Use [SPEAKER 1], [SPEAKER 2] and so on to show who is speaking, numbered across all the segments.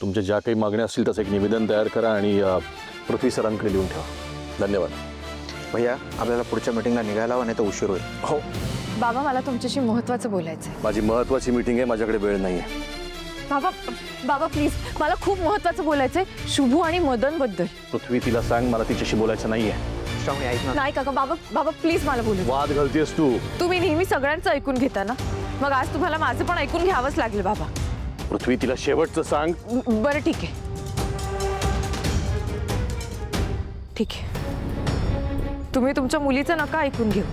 [SPEAKER 1] तुमच्या ज्या काही मागण्या असतील त्याचं एक निवेदन तयार करा आणि पृथ्वी सरांकडे लिहून ठेवा. धन्यवाद.
[SPEAKER 2] भैया आपल्याला पुढच्या मीटिंगला निघायला हवं, नाही तर उशीर होईल.
[SPEAKER 1] हो,
[SPEAKER 3] बाबा मला तुमच्याशी महत्त्वाचं बोलायचं आहे.
[SPEAKER 1] माझी महत्त्वाची मीटिंग आहे, माझ्याकडे वेळ नाही आहे.
[SPEAKER 3] बाबा बाबा प्लीज, मला खूप महत्त्वाचं बोलायचं आहे शुभू आणि मदन बद्दल.
[SPEAKER 1] पृथ्वी, तिला सांग मला तिच्याशी बोलायचं नाही आहे.
[SPEAKER 2] श्रावणी ऐक ना.
[SPEAKER 3] नाही काका, बाबा बाबा प्लीज मला बोलू.
[SPEAKER 1] वाद घालतेस तू.
[SPEAKER 3] तुम्ही नेहमी सगळ्यांचं ऐकून घेता ना, मग आज तुम्हाला माझं पण ऐकून घ्यावंच लागेल बाबा.
[SPEAKER 1] पृथ्वी, तिला शेवटचं सांग.
[SPEAKER 3] बरं ठीक आहे, ठीक आहे. तुम्ही तुमच्या मुलीचं नका ऐकून घेऊ,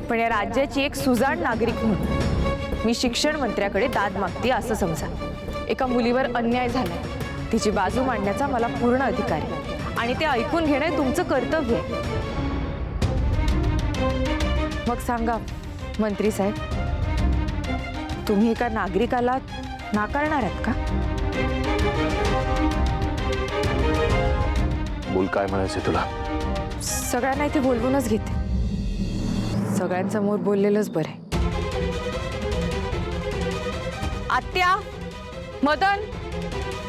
[SPEAKER 3] पण या राज्याची एक सुजाण नागरिक म्हणून मी शिक्षण मंत्र्याकडे दाद मागते असं समजा. एका मुलीवर अन्याय झालाय, तिची बाजू मांडण्याचा मला पूर्ण अधिकार आहे आणि ते ऐकून घेणे तुमचं कर्तव्य आहे. मग सांगा मंत्री साहेब, तुम्ही एका नागरिकाला नाकारणार आहात का?
[SPEAKER 1] बोल, काय म्हणायचंय तुला?
[SPEAKER 3] सगळ्यांना इथे बोलवूनच घेते, सगळ्यांसमोर बोललेलंच बरं आहे. आत्या, मदन,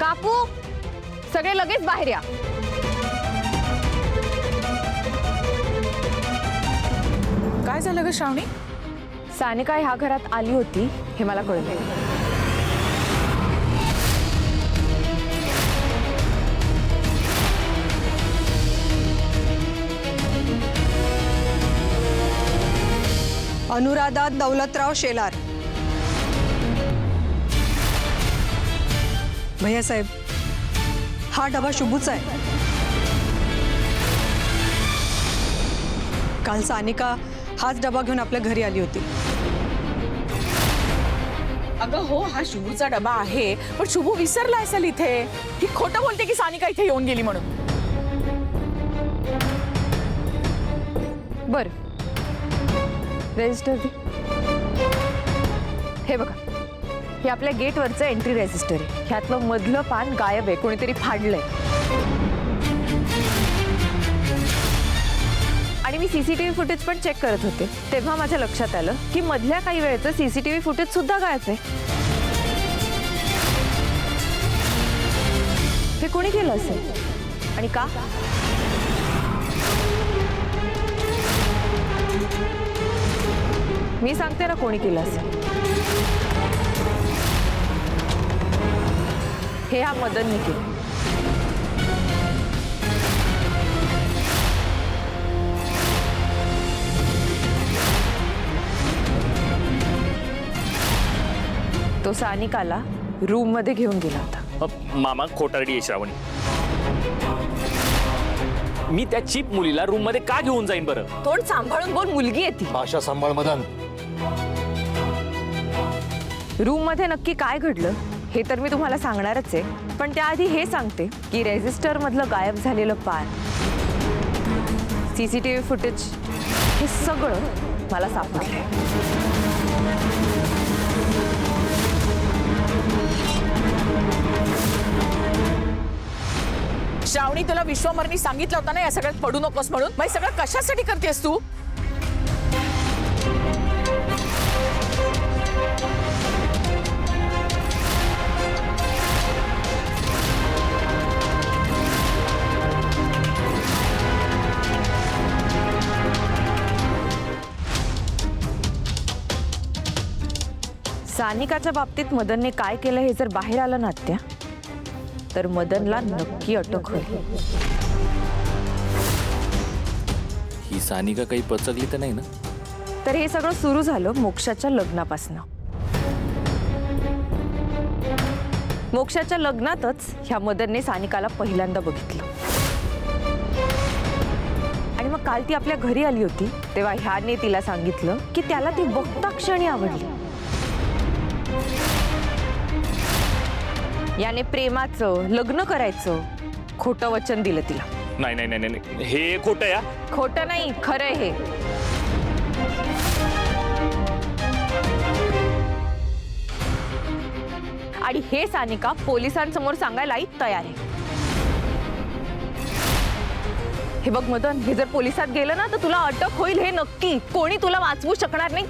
[SPEAKER 3] काकू, सगळे लगेच बाहेर या.
[SPEAKER 4] काय झालं ग श्रावणी?
[SPEAKER 3] सानिका ह्या घरात आली होती हे मला कळलं.
[SPEAKER 5] अनुराधा दौलतराव शेलार. भैया साहेब, हा डबा शुभूचा आहे. काल सानिका हाच डबा घेऊन आपल्या घरी आली होती.
[SPEAKER 4] अगं हो, हा शुभूचा डबा आहे, पण शुभू विसरला असेल इथे. ही खोटं बोलते की सानिका इथे येऊन गेली म्हणून.
[SPEAKER 3] बर, रजिस्टर दे. हे बघा, हे आपल्या गेटवरचं एंट्री रजिस्टर आहे. ह्यातलं मधलं पान गायब आहे, कोणीतरी फाडलंय. आणि मी सीसीटीव्ही फुटेज पण चेक करत होते, तेव्हा माझ्या लक्षात आलं की मधल्या काही वेळेचं सीसीटीव्ही फुटेज सुद्धा गायब आहे. हे कोणी केलं असेल आणि का? मी सांगते ना कोणी केलं असेल. हे हा मदनने केलं. तो सानिकाला रूम मध्ये घेऊन गेला होता.
[SPEAKER 6] मामा खोटारडी आहे श्रावणी. मी त्या चीप मुलीला रूम मध्ये का घेऊन जाईन बरं?
[SPEAKER 3] तोंड सांभाळून बोल, मुलगी आहे ती.
[SPEAKER 1] भाषा सांभाळ मदन.
[SPEAKER 3] रूम मध्ये नक्की काय घडलं हे तर मी तुम्हाला सांगणारच आहे, पण त्याआधी हे सांगते की रेजिस्टर मधलं गायब झालेलं पान, सीसीटीव्ही फुटेज, हे सगळं मला सापडलंय.
[SPEAKER 4] श्रावणी, तुला विश्वमरनी सांगितलं होतं ना या सगळ्यात पडू नकोस म्हणून. मग हे सगळं कशासाठी करतेस तू?
[SPEAKER 3] सानिकाच्या बाबतीत मदनने काय केलं हे जर बाहेर आलं ना आत्या, तर मदनला नक्की अटक होईल.
[SPEAKER 6] ही सानिका काही पचकली तर नाही ना?
[SPEAKER 3] तर हे सगळं सुरू झालं मोक्षाच्या लग्नापासून. मोक्षाच्या लग्नातच ह्या मदनने सानिकाला पहिल्यांदा बघितलं आणि मग काल ती आपल्या घरी आली होती तेव्हा ह्याने तिला सांगितलं की त्याला ती बघता क्षणी आवडली. याने प्रेमाचं, लग्न करायचं खोटं वचन दिलं तिला.
[SPEAKER 6] नाही नाही नाही नाही, हे खोटं या.
[SPEAKER 3] खोटं नाही, खरंय हे. आणि हे सानिका पोलिसांसमोर सांगायलाही तयार आहे. हे बघ मदन, हे जर पोलिसात गेलं ना तर तुला अटक होईल, हे नक्की. कोणी तुला वाचवू शकणार नाही.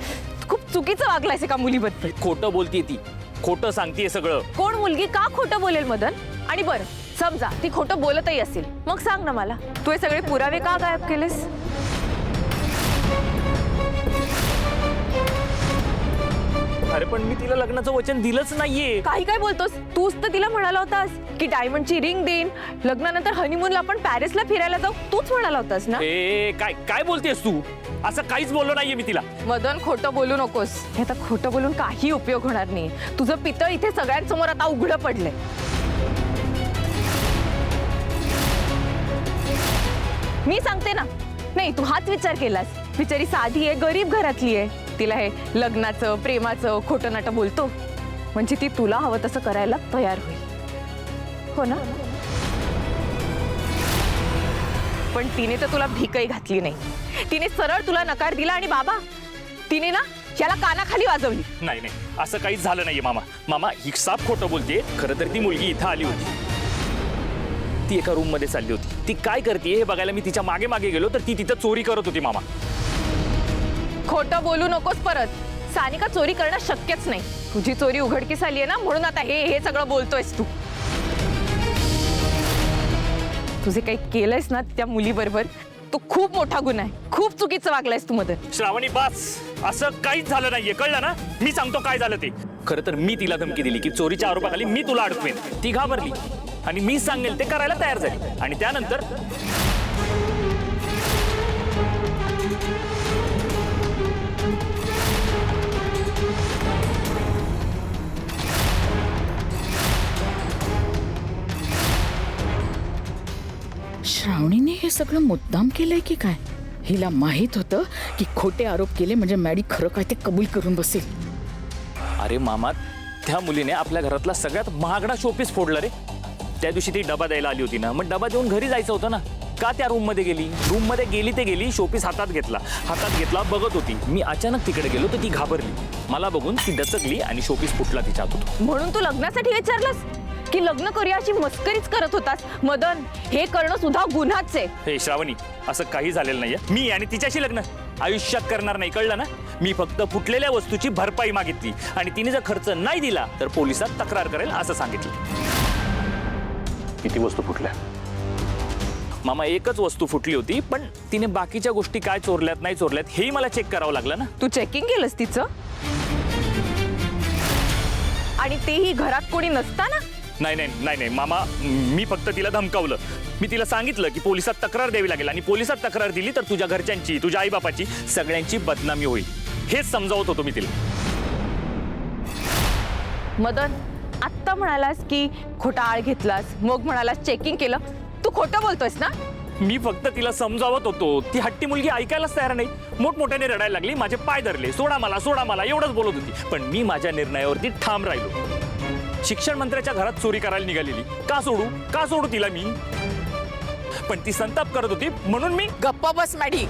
[SPEAKER 3] खूप चुकीचं वागलायस का मुलीबद्दल.
[SPEAKER 6] खोटं बोलतीये ती. खोटं सांगतेय सगळं.
[SPEAKER 3] कोण मुलगी का खोटं बोलेल मदन? आणि बरं समजा ती खोटं बोलतही असेल, मग सांग ना मला, तू हे सगळे पुरावे का गायब केलेस?
[SPEAKER 6] अरे पण मी तिला लग्नाचं वचन दिलंच नाहीये.
[SPEAKER 3] काही काय बोलतोस? तूच तर तिला म्हणाला होतास की डायमंडची रिंग देईन, लग्नानंतर हनीमूनला आपण पॅरिसला फिरायला जाऊ, तूच म्हणाला होतास ना?
[SPEAKER 6] ए काय काय बोलतेस तू? असं काहीच बोललो नाहीये मी तिला.
[SPEAKER 3] मदन खोटं बोलू नकोस. हे आता खोटं बोलून काही उपयोग होणार नाही. तुझं पितळ इथे सगळ्यांसमोर आता उघडं पडलंय. मी सांगते ना, नाही तू हाच विचार केलास. बिचारी साधी आहे, गरीब घरातली आहे, तिला हे लग्नाचं प्रेमाचं खोटं नाटं बोलतो म्हणजे ती तुला हवं तसं करायला तयार होईल, हो ना? पण तिने तर तुला भीकही घातली नाही. तिने सरळ तुला नकार दिला आणि बाबा तिने ना याला कानाखाली वाजवली.
[SPEAKER 6] नाही नाही, असं काहीच झालं नाहीये मामा. मामा ही साप खोटं बोलते. खरं तर ती मुलगी इथं आली होती. ती एका रूम मध्ये चालली होती. ती काय करते हे बघायला मी तिच्या मागे मागे गेलो तर ती तिथं चोरी करत होती मामा.
[SPEAKER 3] खोटं बोलू नकोस परत. सानिका चोरी करणं शक्यच नाही. तुझी चोरी उघडकीस आली आहे ना, म्हणून आता हे सगळं बोलतोयस तू. तुझे काही केलंयस ना त्या मुलीबरोबर, तो खूप मोठा गुन्हा आहे. खूप चुकीचं वागलायस तू मदन.
[SPEAKER 6] श्रावणी बस, असं काहीच झालं नाहीये, कळलं ना? मी सांगतो काय झालं ते. खरं तर मी तिला धमकी दिली की चोरीच्या आरोपाखाली मी तुला अडकवेन. ती घाबरली आणि मी सांगेल ते करायला तयार झाली. आणि त्यानंतर
[SPEAKER 4] श्रावणीने हे सगळं मुद्दाम केलंय की काय? हिला माहित होतं की खोटे आरोप केले म्हणजे मॅडी खरं काय ते कबूल करून बसेल.
[SPEAKER 6] अरे मामा, त्या मुलीने आपल्या घरातला सगळ्यात महागडा शोपीस फोडला रे. त्या दिवशी ती डबा द्यायला आली होती ना, मग डबा देऊन घरी जायचं होतं ना. का त्या रूम मध्ये गेली? रूम मध्ये गेली ते गेली, शोपीस हातात घेतला बघत होती. मी अचानक तिकडे गेलो तर ती घाबरली. मला बघून ती दचकली आणि शोपीस फुटला तिच्या हातून.
[SPEAKER 3] म्हणून तू लग्नासाठी विचारलंस की लग्न करूया अशी मस्करीच करत होतास? मदन, हे करणं सुद्धा गुन्हाच आहे.
[SPEAKER 6] हे श्रावणी, असं काही झालेलं नाहीये. मी आणि तिच्याशी लग्न आयुष्यात करणार नाही, कळलं ना? मी फक्त फुटलेल्या वस्तूची भरपाई मागितली आणि तिने जर खर्च नाही दिला तर पोलिसात तक्रार करेल असं सांगितलं.
[SPEAKER 1] किती वस्तू फुटल्या?
[SPEAKER 6] मामा एकच वस्तू फुटली होती, पण तिने बाकीच्या गोष्टी काय चोरल्यात नाही चोरल्यात हेही मला चेक करावं लागलं ना.
[SPEAKER 3] तू चेकिंग केलंस तिचं? आणि तेही घरात कोणी नसताना?
[SPEAKER 6] नाही नाही नाही नाही मामा, मी फक्त तिला धमकावलं. मी तिला सांगितलं की पोलिसात तक्रार द्यावी लागेल आणि पोलिसात तक्रार दिली तर तुझ्या घरच्यांची, तुझ्या आईबापाची, सगळ्यांची बदनामी होईल. हेच समजावत होतो मी तिला.
[SPEAKER 3] मदन, आत्ता म्हणालास की खोटा आळ घेतलास, मग म्हणालास चेकिंग केलं. तू खोटं बोलतोयस ना?
[SPEAKER 6] मी फक्त तिला समजावत होतो. ती हट्टी मुलगी ऐकायलाच तयार नाही. मोठमोठ्याने रडायला लागली, माझे पाय धरले, सोडा मला एवढंच बोलत होती. पण मी माझ्या निर्णयावरती ठाम राहिलो. शिक्षण मंत्र्याच्या घरात चोरी करायला निघालेली, का सोडू तिला मी? पण ती संताप करत होती म्हणून मी
[SPEAKER 4] गप्पा बस मॅडी.